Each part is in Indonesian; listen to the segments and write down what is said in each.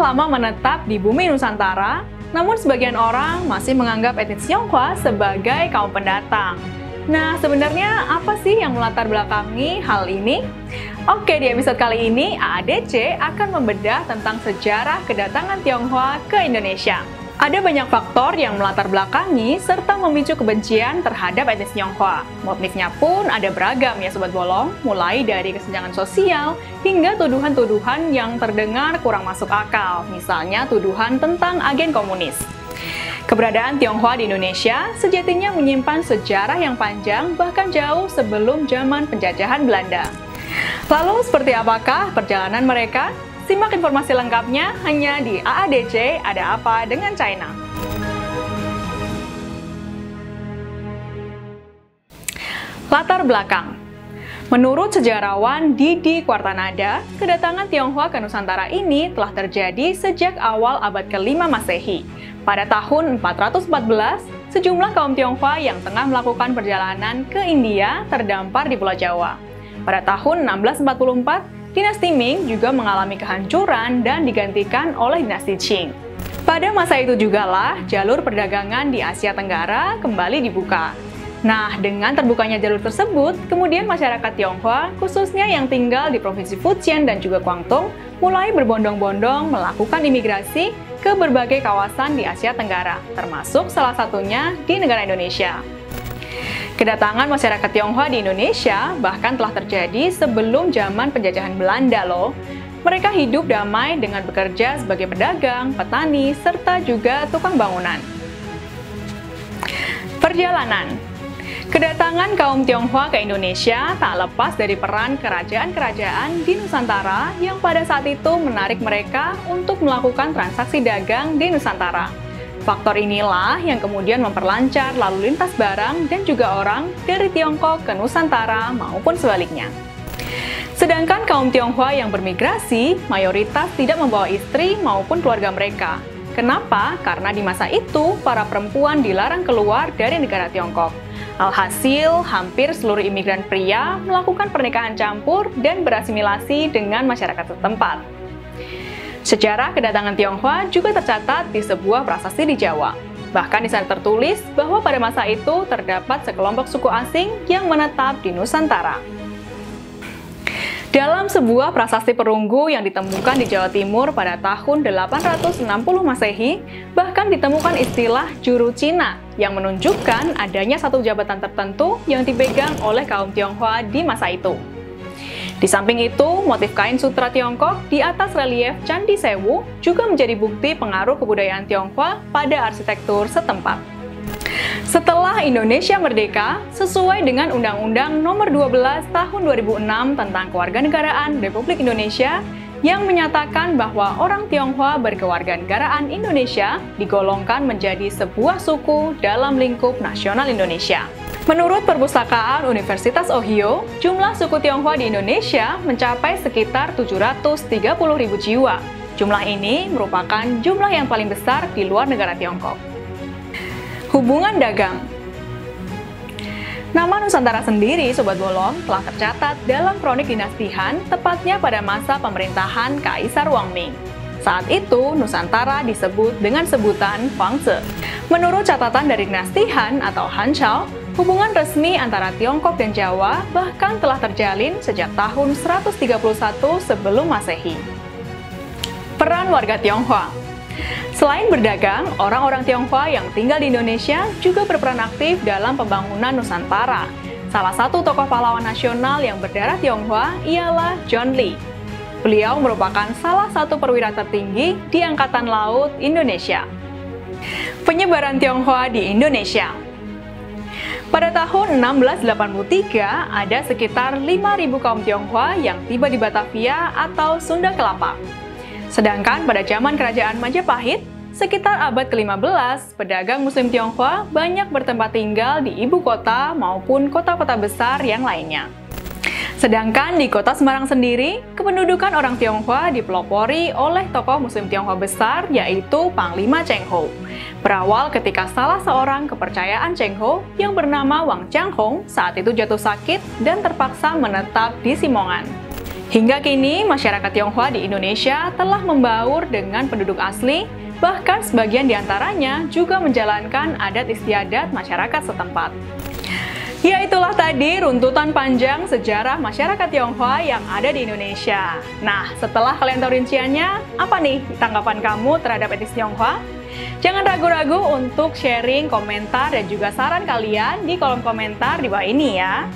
lama menetap di bumi Nusantara, namun sebagian orang masih menganggap etnis Tionghoa sebagai kaum pendatang. Nah, sebenarnya apa sih yang melatar belakangi hal ini? Oke, di episode kali ini AADC akan membedah tentang sejarah kedatangan Tionghoa ke Indonesia. Ada banyak faktor yang melatar belakangi serta memicu kebencian terhadap etnis Tionghoa. Motifnya pun ada beragam ya Sobat Bolong, mulai dari kesenjangan sosial hingga tuduhan-tuduhan yang terdengar kurang masuk akal, misalnya tuduhan tentang agen komunis. Keberadaan Tionghoa di Indonesia sejatinya menyimpan sejarah yang panjang bahkan jauh sebelum zaman penjajahan Belanda. Lalu seperti apakah perjalanan mereka? Simak informasi lengkapnya hanya di AADC Ada Apa Dengan China. Latar belakang. Menurut sejarawan Didi Kwartanada, kedatangan Tionghoa ke Nusantara ini telah terjadi sejak awal abad ke-5 Masehi. Pada tahun 414, sejumlah kaum Tionghoa yang tengah melakukan perjalanan ke India terdampar di Pulau Jawa. Pada tahun 1644, Dinasti Ming juga mengalami kehancuran dan digantikan oleh Dinasti Qing. Pada masa itu jugalah jalur perdagangan di Asia Tenggara kembali dibuka. Nah, dengan terbukanya jalur tersebut, kemudian masyarakat Tionghoa, khususnya yang tinggal di Provinsi Fujian dan juga Guangdong, mulai berbondong-bondong melakukan imigrasi ke berbagai kawasan di Asia Tenggara, termasuk salah satunya di negara Indonesia. Kedatangan masyarakat Tionghoa di Indonesia bahkan telah terjadi sebelum zaman penjajahan Belanda loh. Mereka hidup damai dengan bekerja sebagai pedagang, petani, serta juga tukang bangunan. Perjalanan. Kedatangan kaum Tionghoa ke Indonesia tak lepas dari peran kerajaan-kerajaan di Nusantara yang pada saat itu menarik mereka untuk melakukan transaksi dagang di Nusantara. Faktor inilah yang kemudian memperlancar lalu lintas barang dan juga orang dari Tiongkok ke Nusantara maupun sebaliknya. Sedangkan kaum Tionghoa yang bermigrasi mayoritas tidak membawa istri maupun keluarga mereka. Kenapa? Karena di masa itu para perempuan dilarang keluar dari negara Tiongkok. Alhasil, hampir seluruh imigran pria melakukan pernikahan campur dan berasimilasi dengan masyarakat setempat. Sejarah kedatangan Tionghoa juga tercatat di sebuah prasasti di Jawa. Bahkan di sana tertulis bahwa pada masa itu terdapat sekelompok suku asing yang menetap di Nusantara. Dalam sebuah prasasti perunggu yang ditemukan di Jawa Timur pada tahun 860 Masehi, bahkan ditemukan istilah juru Cina yang menunjukkan adanya satu jabatan tertentu yang dipegang oleh kaum Tionghoa di masa itu. Di samping itu, motif kain sutra Tiongkok di atas relief Candi Sewu juga menjadi bukti pengaruh kebudayaan Tionghoa pada arsitektur setempat. Setelah Indonesia merdeka, sesuai dengan Undang-Undang Nomor 12 Tahun 2006 tentang Kewarganegaraan Republik Indonesia yang menyatakan bahwa orang Tionghoa berkewarganegaraan Indonesia digolongkan menjadi sebuah suku dalam lingkup nasional Indonesia. Menurut Perpustakaan Universitas Ohio, jumlah suku Tionghoa di Indonesia mencapai sekitar 730.000 jiwa. Jumlah ini merupakan jumlah yang paling besar di luar negara Tiongkok. Hubungan dagang. Nama Nusantara sendiri, Sobat Bolong, telah tercatat dalam kronik dinasti Han, tepatnya pada masa pemerintahan Kaisar Wang Ming. Saat itu, Nusantara disebut dengan sebutan Huangze. Menurut catatan dari dinasti Han atau Han Chao, hubungan resmi antara Tiongkok dan Jawa bahkan telah terjalin sejak tahun 131 sebelum Masehi. Peran warga Tionghoa. Selain berdagang, orang-orang Tionghoa yang tinggal di Indonesia juga berperan aktif dalam pembangunan Nusantara. Salah satu tokoh pahlawan nasional yang berdarah Tionghoa ialah John Lee. Beliau merupakan salah satu perwira tertinggi di Angkatan Laut Indonesia. Penyebaran Tionghoa di Indonesia. Pada tahun 1683, ada sekitar 5.000 kaum Tionghoa yang tiba di Batavia atau Sunda Kelapa. Sedangkan pada zaman Kerajaan Majapahit, sekitar abad ke-15, pedagang Muslim Tionghoa banyak bertempat tinggal di ibu kota maupun kota-kota besar yang lainnya. Sedangkan di kota Semarang sendiri, kependudukan orang Tionghoa dipelopori oleh tokoh Muslim Tionghoa besar yaitu Panglima Cheng Ho. Berawal ketika salah seorang kepercayaan Cheng Ho yang bernama Wang Changhong saat itu jatuh sakit dan terpaksa menetap di Simongan. Hingga kini, masyarakat Tionghoa di Indonesia telah membaur dengan penduduk asli, bahkan sebagian di antaranya juga menjalankan adat istiadat masyarakat setempat. Ya, itulah tadi runtutan panjang sejarah masyarakat Tionghoa yang ada di Indonesia. Nah, setelah kalian tahu rinciannya, apa nih tanggapan kamu terhadap etnis Tionghoa? Jangan ragu-ragu untuk sharing, komentar, dan juga saran kalian di kolom komentar di bawah ini ya.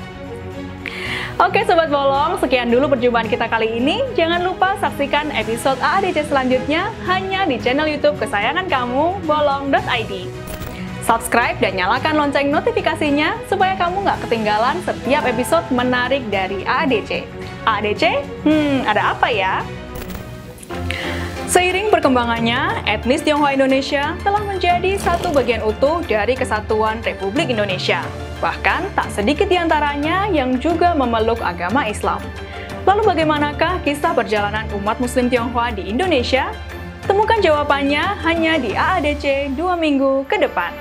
Oke Sobat Bolong, sekian dulu perjumpaan kita kali ini. Jangan lupa saksikan episode AADC selanjutnya hanya di channel YouTube kesayangan kamu, bolong.id. Subscribe dan nyalakan lonceng notifikasinya supaya kamu nggak ketinggalan setiap episode menarik dari AADC. AADC? Ada apa ya? Seiring perkembangannya, etnis Tionghoa Indonesia telah menjadi satu bagian utuh dari Kesatuan Republik Indonesia. Bahkan, tak sedikit di antaranya yang juga memeluk agama Islam. Lalu bagaimanakah kisah perjalanan umat Muslim Tionghoa di Indonesia? Temukan jawabannya hanya di AADC 2 minggu ke depan.